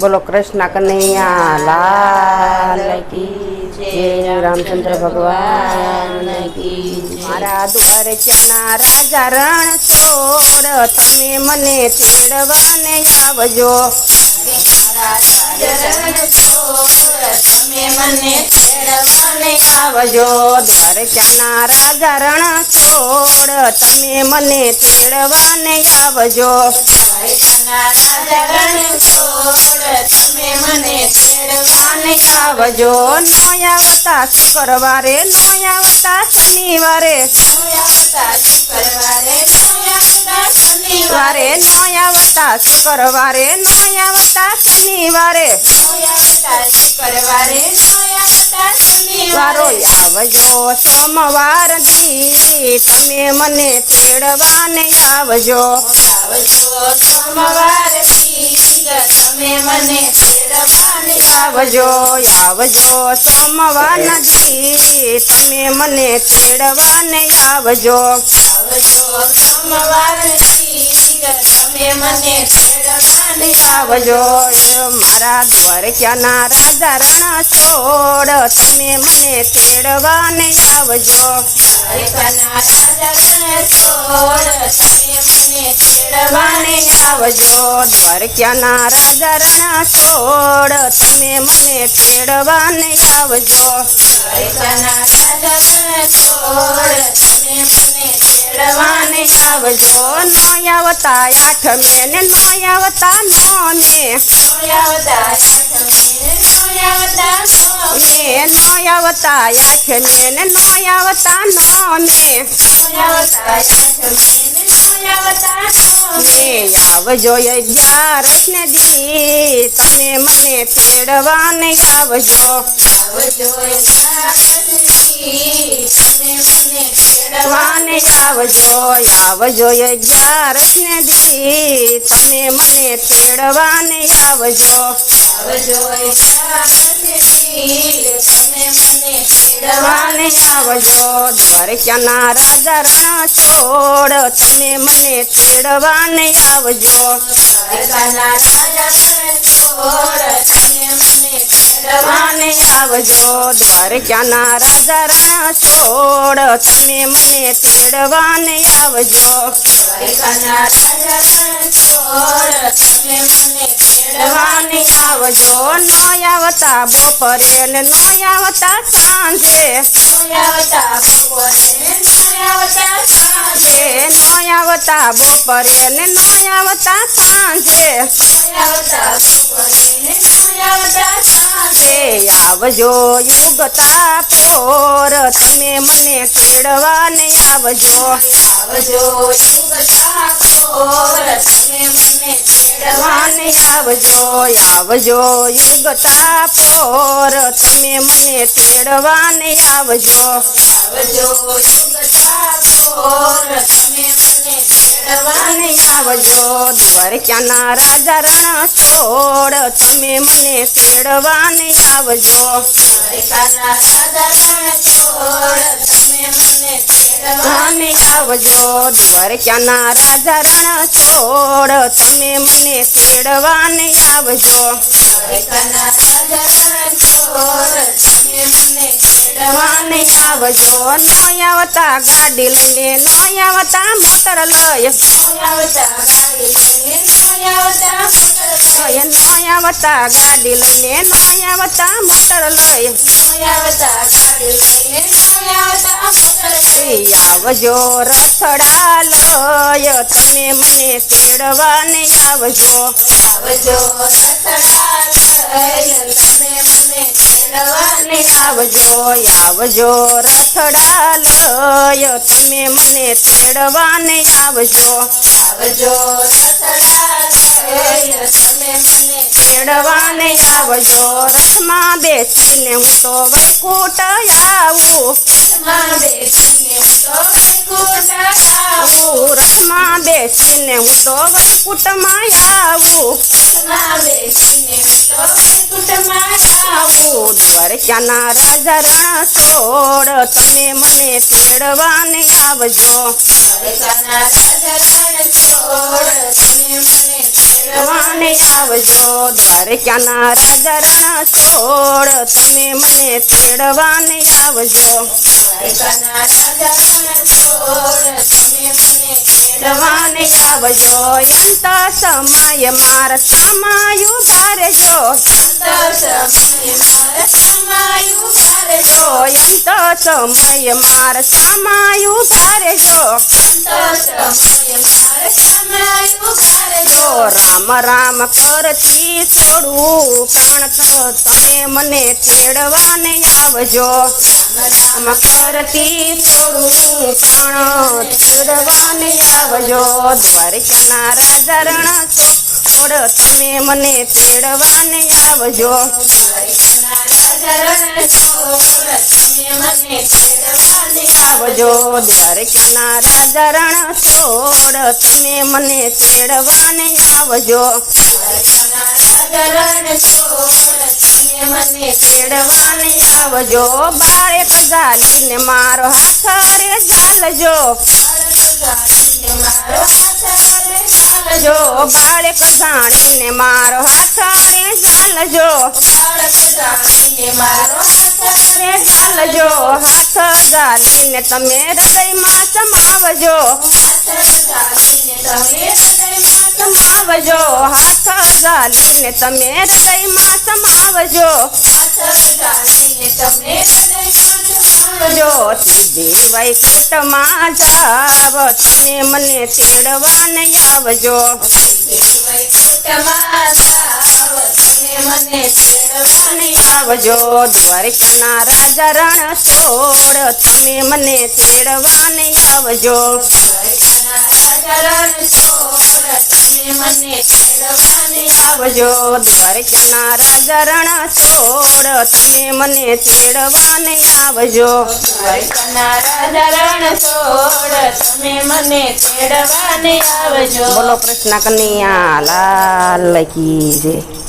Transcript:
बोलो कृष्ण कन्हैया लाल की जय। रामचंद्र भगवान की मारा द्वारकाना राजा रण छोड़ तमे मने तेड़वाने आवजो। आवजो द्वारकाना राजा रण छोड़ तमे मने तेड़वाने आवजो। आवजो नो आवता शुक्रवारे नो आवता शनिवारे नो आवता शुक्रवारे नो आवता शनिवारे वारो आवजो सोमवार दी तमे मने तेड़वाने आवजो। सोमवार तमे मने तेड़वाने आवजो। आवजो सोमवार दी तमे मने तेड़वाने आवजो। सोमवार तमे मने तेड़वाने आवजो। मारा द्वारकाना राजा रण छोड़ तमे मने तेड़वाने आवजो। आवजो द्वारकाना राजा रण छोड़ तमे मने तेड़वाने आवजो। आवजो नो आवता आठमे ने नो आवता नौमे नो आवता आठमे ने नो आवता नौमे आवजो 11 ने दी तमे मने तेड़वाने आवजो। आवजो आवजो 11 ने दी तमे मने तेड़वाने आवजो। आवजो द्वारकाना राजा रण छोड़ तमे मने तेड़वाने आवजो। आवजो द्वारकाना राजा रण छोड़ तमे मने तेड़वाने आवजो। आवजो नो आवता बपोरे ने नो आवता सांजे नो आवता बपोरे ने नो आवता सांजे। आवजो युगता पोर तमे मने तेड़वाने आवजो। आवजो आवजो युगता पोर तमे मने तेड़वाने आवजो। आवजो द्वारकाना राजा रण छोड़ तमे मने तेड़वाने आवजो। आवजो द्वारकाना राजा रण छोड़ तमे मने तेड़वाने आवजो। आवजो नो आवता गाड़ी लईने नो आवता मोटर लय नो आवता गाड़ी लईने नो आवता मोटर लय। आवजो रथड़ा लय तमे मने तेड़वाने आवजो। आवजो आवजो रथड़ा लय तमे मने तेड़वाने आवजो। तेड़वाने आवजो रथमा बेसीने हूँ तो वैकुंठ आवूं। रथमा बेसीने हूँ तो वैकुंठ में आवूं। द्वारकाना राजा रण छोड़ तमे मने तेड़वाने आवजो। તેડવાને આવજો દ્વારકાના રાજા રણ છોડ તમે મને તેડવાને આવજો દ્વારકાના રાજા રણ છોડ તમે મને તેડવાને આવજો અંત સમય મારા સમાયું ભારેજો અંત સમય મારા સમાયું ભારેજો અંત સમય મારા સમાયું ભારેજો અંત સમય મારા સમાયું ભારેજો રામ રામ કરતી થોડું પ્રાણ તો તમે મને તેડવાને આવજો રામ કરતી થોડું પ્રાણ તેડવાને આવજો દ્વારકાના રાજા રણ છોડ તમે મને તેડવાને આવજો દ્વારકાના રાજા રણ છોડ તમે મને તેડવાને આવજો દ્વારકાના રાજા રણ છોડ તમે મને તેડવાને આવજો દ્વારકાના રાજા રણ છોડ તમે મને તેડવાને આવજો બાળક ગાલીને મારો હાથ રે ઝાલજો ગાડીને મારો હાથ રે જો બાળક જાણીને મારો હાથ રે ઝાલજો બાળક જાણીને મારો હાથ રે ઝાલજો હાથ ઝાલીને તમે હૃદયમાં સમાવજો હાથ જાણીને તમે હૃદયમાં સમાવજો હાથ ઝાલીને તમે હૃદયમાં સમાવજો હાથ જાણીને તમે હૃદયમાં જો સીધી વૈકુંઠમાં જાવ તમે મને તેડવાને આવજો વૈકુંઠમાં જાવ તમે મને તેડવાને અને આવજો દ્વારકાના રાજા રણ છોડ તમે મને તેડવાને આવજો દ્વારકાના રાજા રણ છોડ તમે મને તેડવાને આવજો દ્વારકાના રાજા રણ છોડ તમે મને તેડવાને આવજો દ્વારકાના રાજા રણ છોડ તમે મને તેડવાને આવજો બોલો કૃષ્ણ કનૈયા લાલ કી જય